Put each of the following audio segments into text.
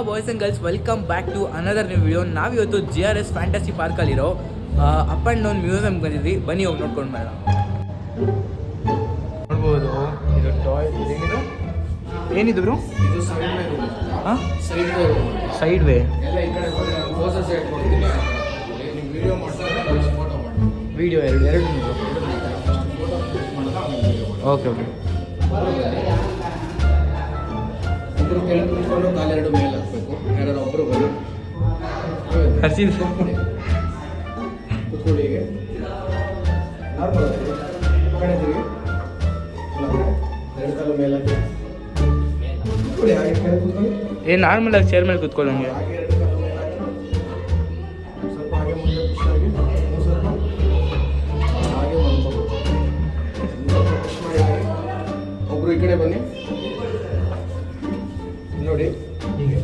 Boys and girls welcome back to another new video. ನಾವಿವತ್ತು GRS fantasy ಪಾರ್ಕಲ್ಲಿರೋ up and down museum ಬಂದಿದ್ವಿ. ಬನ್ನಿ ಹೋಗಿ ನೋಡ್ಕೊಂಡು ಬರೋಣ. ನೋಡ್ಬೋದು ಇದು ಟಾಯ್ ಏನಿದು ಏನಿದ್ರು ಇದು ಹಾಂ ಸೈಡ್ ವೇ ಎಲ್ಲ ಈ ಕಡೆ ಪೋಸಸ್ ಇಟ್ಕೊಡ್ತೀನಿ. ನೀವು ವಿಡಿಯೋ ಮಾಡ್ತಾರೆ ಫೋಟೋ ಮಾಡಿ ವಿಡಿಯೋ ಎರಡು ಓಕೆ ಓಕೆ. ಒಬ್ಬರು ಕೆಳಗೆ ಕುತ್ಕೊಂಡು ಕಾಲೆರಡು ಮೇಲೆ ಹಾಕ್ಬೇಕು. ಯಾರು ಒಬ್ಬರು ಬನ್ನಿ ಹರ್ಷಿದ್ ಕುತ್ಕೊಳ್ಳಿ. ಹೀಗೆ ನಾರ್ಮಲ್ ಕಡೆ ತಿರುಗಿ ಎರಡು ಕಾಲು ಮೇಲೆ ಹಾಕಿ ಕುತ್ಕೊಳ್ಳಿ. ಹಾಗೆ ಕೆಳಗೆ ಕುತ್ಕೊಳ್ಳಿ. ಏನು ನಾರ್ಮಲ್ ಆಗಿ ಚೇರ್ ಮೇಲೆ ಕೂತ್ಕೊಳ್ಳೋಂಗೆ. ಹಾಗೆ ಎರಡು ಕಾಲು ಮೇಲೆ ಹಾಕಿ ಸ್ವಲ್ಪ ಹಾಗೆ ಮುಂದೆ ಪುಷ್ ಆಗಿ ಸ್ವಲ್ಪ ಹಾಗೆ ಮಲ್ಕೊಂಡು ಪುಷ್ ಮಾಡಿ. ಹಾಗೆ ಒಬ್ಬರು ಈ ಕಡೆ ಬನ್ನಿ ನೋಡಿ. ಹೀಗೆ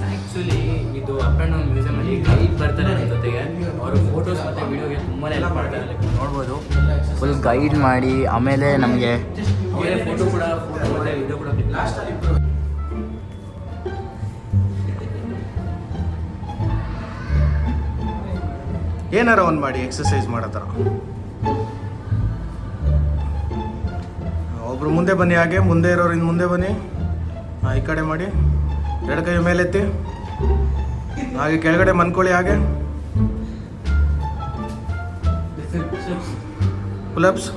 ಆ್ಯಕ್ಚುಲಿ ಇದು ಅಪ್ ಆ್ಯಂಡ್ ಡೌನ್ ಮ್ಯೂಸಿಯಮಲ್ಲಿ ಗೈಡ್ ಬರ್ತಾರೆ ನನ್ನ ಜೊತೆಗೆ. ಅವರು ಫೋಟೋಸ್ ಮತ್ತು ವೀಡಿಯೋಗೆ ತುಂಬಾ ಹೆಲ್ಪ್ ಮಾಡ್ತಾರೆ. ನೋಡ್ಬೋದು ಫುಲ್ ಗೈಡ್ ಮಾಡಿ ಆಮೇಲೆ ನಮಗೆ ಫೋಟೋ ಕೂಡ ಫೋಟೋ ಮತ್ತು ವೀಡಿಯೋ ಕೂಡ ಏನಾರ ಒಂದು ಮಾಡಿ ಎಕ್ಸಸೈಸ್ ಮಾಡೋ ಥರ. ಒಬ್ರು ಮುಂದೆ ಬನ್ನಿ. ಹಾಗೆ ಮುಂದೆ ಇರೋರು ಇನ್ನು ಮುಂದೆ ಬನ್ನಿ. ಈ ಕಡೆ ಮಾಡಿ. ಎರಡು ಕೈ ಮೇಲೆತ್ತಿ. ಹಾಗೆ ಕೆಳಗಡೆ ಮನ್ಕೊಳ್ಳಿ. ಹಾಗೆ ಪುಲಪ್ಸ್.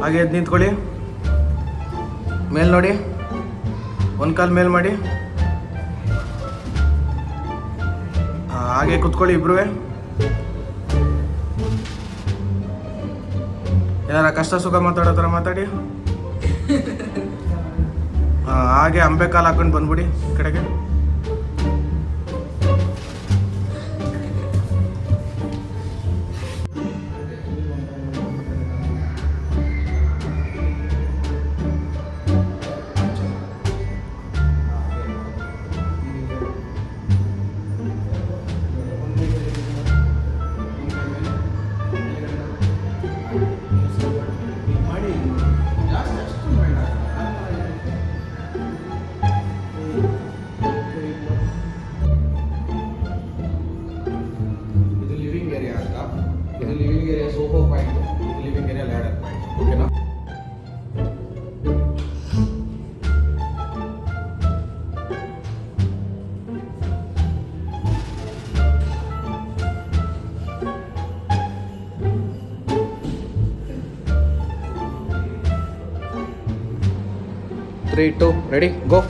ಹಾಗೆ ಎದ್ದು ನಿಂತ್ಕೊಳ್ಳಿ. ಮೇಲ್ ನೋಡಿ. ಒಂದು ಕಾಲು ಮೇಲ್ ಮಾಡಿ. ಹಾಗೆ ಕುತ್ಕೊಳ್ಳಿ ಇಬ್ರು. ಏನಾರ ಕಷ್ಟ ಸುಖ ಮಾತಾಡೋ ಥರ ಮಾತಾಡಿ. ಹಾಗೆ ಅಂಬೆ ಕಾಲು ಹಾಕೊಂಡು ಬಂದ್ಬಿಡಿ ಈ ಕಡೆಗೆ. ಇದು ಲಿವಿಂಗ್ ಏರಿಯಾ ಸೋಫಾ ಪಾಯಿಂಟ್. ಇದು ಲಿವಿಂಗ್ ಏರಿಯಾ ಲ್ಯಾಡರ್ ಪಾಯಿಂಟ್. ಓಕೆನಾ? Three two ready go.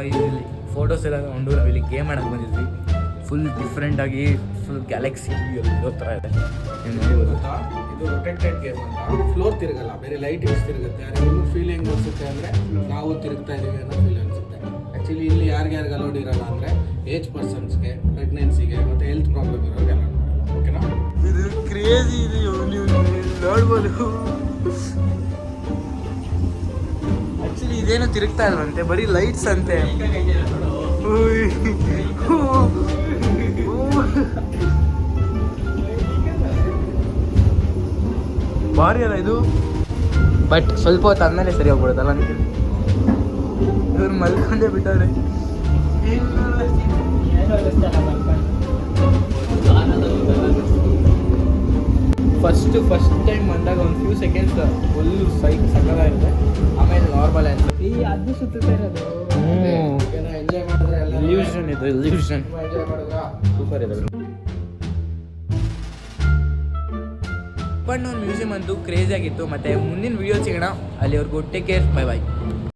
ಇಲ್ಲಿ ಫೋಟೋಸ್ ಎಲ್ಲ ತಗೊಂಡು ನಾವಿಲ್ಲಿ ಗೇಮ್ ಆಡೋಕ್ಕೆ ಬಂದಿದ್ವಿ. ಫುಲ್ ಡಿಫ್ರೆಂಟಾಗಿ ಫುಲ್ ಗ್ಯಾಲಕ್ಸಿ ಎಲ್ಲೋ ಥರ ಇದೆ. ನೀವು ನೋಡ್ಬೋದು. ಇದು ರೊಟೇಟೆಡ್ ಗೇಮ್ ಅಂತ. ಫ್ಲೋರ್ ತಿರುಗಲ್ಲ, ಬೇರೆ ಲೈಟಿಂಗ್ಸ್ ತಿರುಗುತ್ತೆ. ನಿಮ್ಗೆ ಫೀಲ್ ಹೆಂಗೆ ಅನಿಸುತ್ತೆ ಅಂದರೆ ನಾವು ತಿರುಗ್ತಾ ಇದ್ದೀವಿ ಅನ್ನೋ ಫೀಲ್ ಅನಿಸುತ್ತೆ. ಆ್ಯಕ್ಚುಲಿ ಇಲ್ಲಿ ಯಾರಿಗೆ ಅಲೌಡ್ ಇರೋಲ್ಲ ಅಂದರೆ ಏಜ್ ಪರ್ಸನ್ಸ್ಗೆ, ಪ್ರೆಗ್ನೆನ್ಸಿಗೆ ಮತ್ತು ಹೆಲ್ತ್ ಪ್ರಾಬ್ಲಮ್ ಇರೋರಿಗೆ ಅಲೌಡ್ ಮಾಡಲ್ಲ. ಓಕೆನಾ? ಇದು ಕ್ರೇಜಿ ಇದೆ. ನೀವು ನೋಡ್ಬೋದು. ಆ್ಯಕ್ಚುಲಿ ಇದೇನು ತಿರುಗ್ತಾ ಇಲ್ವಂತೆ, ಬರೀ ಲೈಟ್ಸ್ ಅಂತೆ. ಭಾರಿ ಅಲ್ಲ ಇದು. ಬಟ್ ಸ್ವಲ್ಪ ಹೊತ್ತು ಆದಮೇಲೆ ಸರಿ ಹೋಗ್ಬಿಡುತ್ತಲ್ಲ ನನಗೆ. ಇವ್ರು ಮಲ್ಕೊಂಡೇ ಬಿಟ್ಟವ್ರೆ. ಫಸ್ಟ್ ಟೈಮ್ ಬಂದಾಗ ಒಂದು ಫ್ಯೂ ಸೆಕೆಂಡ್ಸ್ ಫುಲ್ ಸಕ್ಕದಾಗಿರುತ್ತೆ, ಆಮೇಲೆ ನಾರ್ಮಲ್ ಆಯ್ತು. ಅದು ಸುತ್ತಾ ಇರೋದು ಎಂಜಾಯ್ ಮಾಡಿದ್ರೆ ಎಲ್ಲ ಇಲ್ಯೂಷನ್ ಇದು, ಇಲ್ಯೂಷನ್ ಎಂಜಾಯ್ ಮಾಡಿದ್ರಾ? ಸೂಪರ್ ಇದೆ. ಅಪ್ಪಣ್ಣನ ಮ್ಯೂಸಿಯಂ ಅಂತೂ ಕ್ರೇಜಿ ಆಗಿತ್ತು. ಮತ್ತು ಮುಂದಿನ ವೀಡಿಯೋ ಸಿಗೋಣ, ಅಲ್ಲಿವರೆಗೂ ಟೇಕ್ ಕೇರ್, ಬೈ ಬಾಯ್.